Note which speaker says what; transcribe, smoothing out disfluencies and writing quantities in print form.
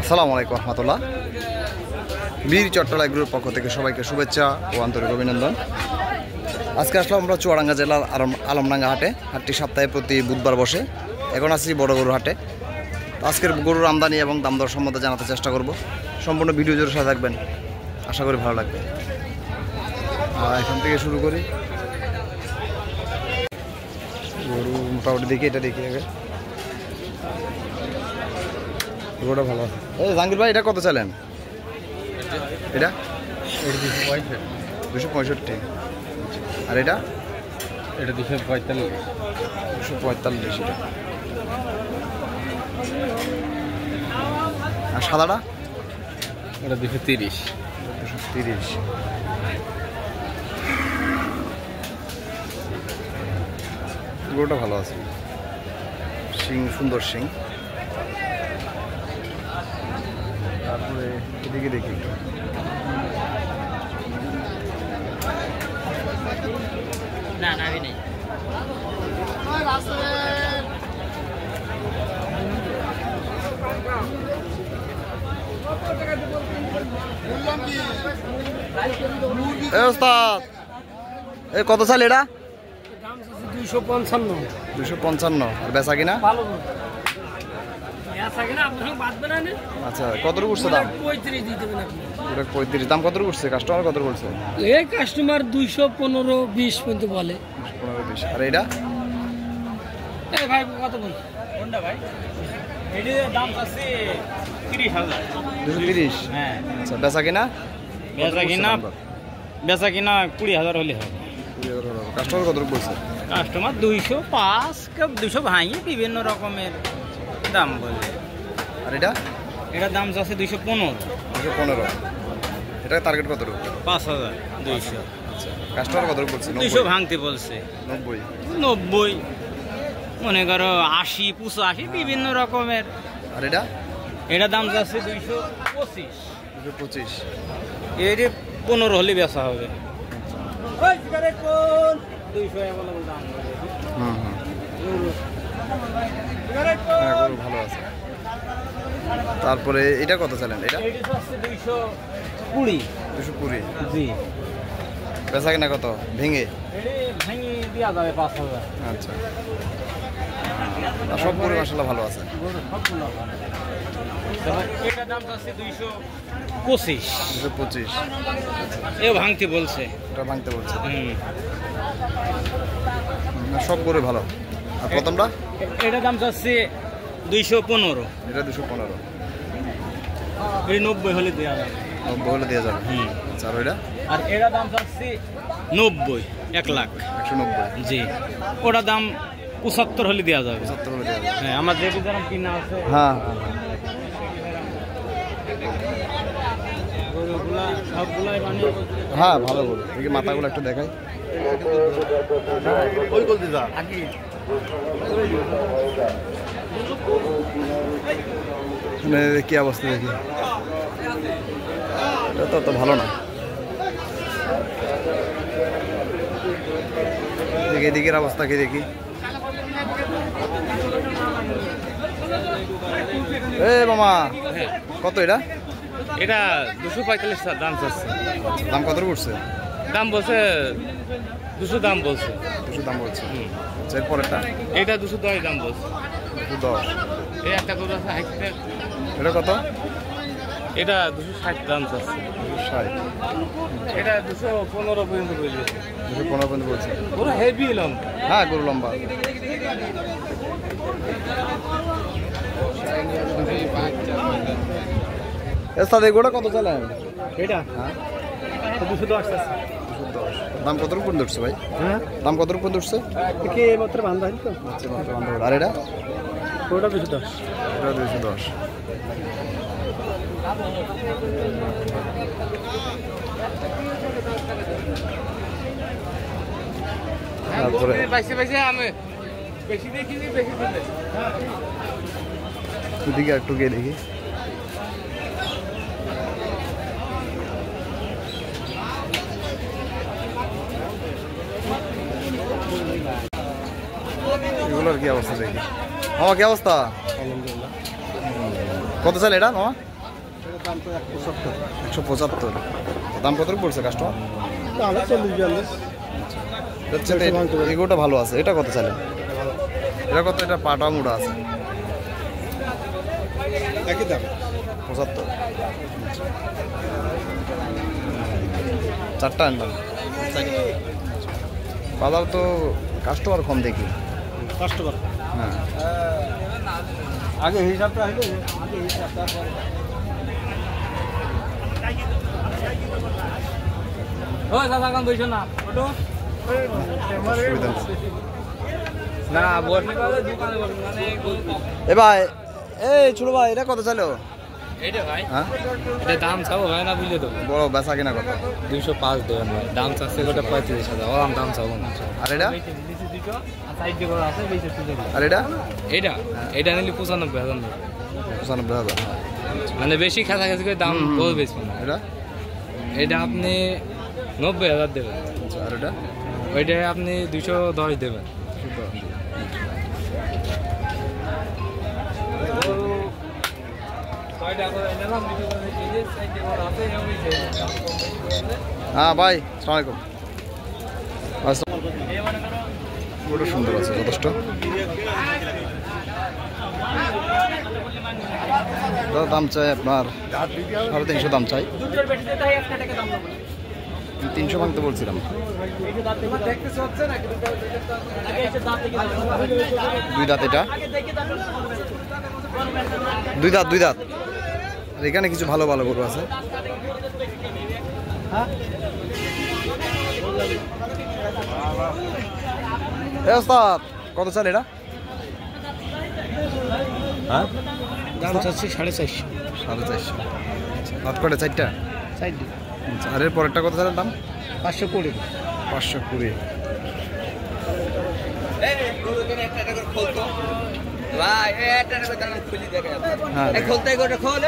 Speaker 1: আসসালামু আলাইকুম রহমতুল্লাহ। বীর চট্টলা গ্রুপের পক্ষ থেকে সবাইকে শুভেচ্ছা ও আন্তরিক অভিনন্দন। আজকে আসলাম আমরা চুয়াডাঙ্গা জেলার আলমডাঙ্গা হাটে। হাটটি সপ্তাহে প্রতি বুধবার বসে। এখন আছি বড় গরুর হাটে। আজকের গরুর আমদানি এবং দাম দর সম্বন্ধে জানাতে চেষ্টা করব। সম্পূর্ণ ভিডিও জুড়ে সাথে থাকবেন, আশা করি ভালো লাগবে। এখান থেকে শুরু করি। গরু মোটামুটি দেখি, এটা দেখি আগে। গরুটা ভালো আছে। এই জাহাঙ্গীর ভাই, এটা কত চাইলেন? এটা 265। আর এটা
Speaker 2: 245।
Speaker 1: 245 এটা। আর সাদাটা?
Speaker 2: এটা 230।
Speaker 1: 230। গরুটা ভালো আছে, শিং সুন্দর শিং। তারপরে এদিকে দেখি একটু।
Speaker 3: না না আমি নেই।
Speaker 1: ওস্তাদ, এই কত চাল এটা?
Speaker 3: 255।
Speaker 1: 255। আর বেচা কিনা? আচ্ছা, কত উঠছে দাম?
Speaker 3: 35 দিতে হবে আপনি।
Speaker 1: 35 দাম কত উঠছে? কাস্টমার কত বলছে?
Speaker 3: এই কাস্টমার 215-20 পর্যন্ত বলে।
Speaker 1: 15-20। আর এটা?
Speaker 3: এই ভাই কত বল? কোনটা ভাই? এটার দাম আছে 30,000।
Speaker 1: 230?
Speaker 3: হ্যাঁ।
Speaker 1: আচ্ছা, বেচা কিনা?
Speaker 3: বেচা কিনা 20,000 হলে হবে।
Speaker 1: কাস্টমার কত বলছে?
Speaker 3: কাস্টমার 205 কেউ 200 ভাঙিয়ে বিভিন্ন রকমের দাম বলে।
Speaker 1: আর এটা?
Speaker 3: এটার দাম আছে 215।
Speaker 1: 215। এটা টার্গেট কত?
Speaker 3: 5,200।
Speaker 1: আচ্ছা, কাস্টমার কত বলছে?
Speaker 3: 200 ভাঙতে বলছে। 90 মনে করো 80, 85 বিভিন্ন রকমের।
Speaker 1: আর এটা?
Speaker 3: এটার দাম আছে 225।
Speaker 1: 225।
Speaker 3: এর 15 হলে বেচা হবে। 200 অ্যাভেলেবল দাম।
Speaker 1: গরু ভালো আছে। তারপরে এটা কত চাইলেন? এটা
Speaker 3: 220।
Speaker 1: 220।
Speaker 3: জি।
Speaker 1: বেচা কিনা কত? ভেঙে
Speaker 3: ভাঙি দেওয়া যাবে 5,000।
Speaker 1: আচ্ছা, সব গরু মাশাআল্লাহ ভালো আছে।
Speaker 3: এটার দাম আছে 225।
Speaker 1: 225।
Speaker 3: এ ভাঙতে বলছে।
Speaker 1: এটা ভাঙতে বলছে। সব গরু ভালো। আর প্রথমটা?
Speaker 3: এটার দাম আছে 215।
Speaker 1: এটা 215।
Speaker 3: এই 90 হলে দেওয়া যাবে।
Speaker 1: 90 হলে দেওয়া যাবে। আচ্ছা, আর ওইটা?
Speaker 3: আর এটার দাম আছে 90, 1 লাখ।
Speaker 1: 190।
Speaker 3: জি। ওটার দাম 75 হলে দেওয়া যাবে।
Speaker 1: 75 হলে দেওয়া যাবে।
Speaker 3: হ্যাঁ, আমার যে বিধান কিনা আছে।
Speaker 1: হ্যাঁ,
Speaker 3: সবগুলাই বানিয়ে।
Speaker 1: হ্যাঁ ভালো গরু। দেখি মাথাগুলো একটু দেখাই। ওই বলতে যা কি অবস্থা দেখি। এটা তো ভালো না। দেখি এদিকের অবস্থা কি দেখি। এ মামা, কত এটা?
Speaker 3: এটা 245 দাম চাচ্ছে।
Speaker 1: দাম কত উঠছে?
Speaker 3: দাম বলছে 200 দাম বলছে।
Speaker 1: 200 দাম বলছে। আচ্ছা, এরপরেরটা?
Speaker 3: এটা 210 দাম বলছে।
Speaker 1: 210।
Speaker 3: এই একটা গরু আছে হাইটে।
Speaker 1: এটা কত?
Speaker 3: এটা 260 দাম চাচ্ছে।
Speaker 1: 260।
Speaker 3: এটা 215 পর্যন্ত বলছে।
Speaker 1: 215 পর্যন্ত বলছে।
Speaker 3: পুরো হেভি লম্বা।
Speaker 1: হ্যাঁ, গরু লম্বা। এর গোটা কত চালেন?
Speaker 3: এটা
Speaker 1: হ্যাঁ
Speaker 3: 210 আছে।
Speaker 1: 210। দাম কত পর্যন্ত উঠছে ভাই?
Speaker 3: হ্যাঁ,
Speaker 1: দাম কত পর্যন্ত উঠছে?
Speaker 3: কি মাত্র বান্ধা তো।
Speaker 1: আচ্ছা, মাত্র 100। আর এটা?
Speaker 3: ওটা 210।
Speaker 1: এটা 210। তারপরে
Speaker 3: আমি বেশি দেখিনি, বেশি দিলে
Speaker 1: এদিকে একটু গিয়ে দেখি। এগুলোর কি অবস্থা দেখি। মামা কি অবস্থা?
Speaker 2: আলহামদুলিল্লাহ।
Speaker 1: কত চাল এটা মামা? 175। দাম কত পড়ছে কাস্টমার? এগুলোটা ভালো আছে। এটা কত চাইলেন? এটা কত? এটা পাটা মুড়া আছে 75। চারটা আনলাম। বাজার তো কাস্টমার কম দেখি। হ্যাঁ,
Speaker 3: আগে হিসাবটা হইলো আগে হিসাবটা ও দাদা কাম বইছো না ওটো
Speaker 1: অসুবিধা নেই।
Speaker 3: না বসনি কালে দোকানে বসনি মানে
Speaker 1: এ ভাই, এই ছোট ভাই, এটা কত চাইলো?
Speaker 3: এইটা ভাই
Speaker 1: হ্যাঁ,
Speaker 3: এটা দাম চাও হয় না বুঝলে তো
Speaker 1: বড় বেচা কিনা কত?
Speaker 3: 205 দেবেন ভাই দাম চাচ্ছে ওটা 35,000 ওরম দাম চাও না
Speaker 1: আর এটা?
Speaker 3: সাইড দিয়ে করা আছে বেশি তুলে
Speaker 1: আর এটা?
Speaker 3: এটা এটা নিলে 95,000 দেবে
Speaker 1: 95,000।
Speaker 3: মানে বেশি খাঁচাখাঁচি করে দাম বহু বেশি না
Speaker 1: এটা?
Speaker 3: এটা আপনি 90,000 দেবেন
Speaker 1: আচ্ছা, আর এটা?
Speaker 3: ওইটা আপনি 210 দেবেন
Speaker 1: হ্যাঁ ভাই, আসসালামু আলাইকুম। ওটা সুন্দর আছে যথেষ্ট। দাম চাই আপনার 350 দাম চাই। 300 ভাঙতে বলছিলাম। দুই দাঁত এটা, দুই দাঁত। আর এখানে কিছু ভালো ভালো গরু আছে। ওস্তাদ কত চাল এটা? হ্যাঁ,
Speaker 3: দাম চাচ্ছি 450
Speaker 1: 450। হাত করে চারটা।
Speaker 3: সাইড
Speaker 1: আচ্ছা, আর এর পরেরটা কত চালের দাম?
Speaker 3: 520
Speaker 1: 520।
Speaker 3: ভাই এটা খুলি দেখে
Speaker 1: হ্যাঁ,
Speaker 3: খোলতে খোল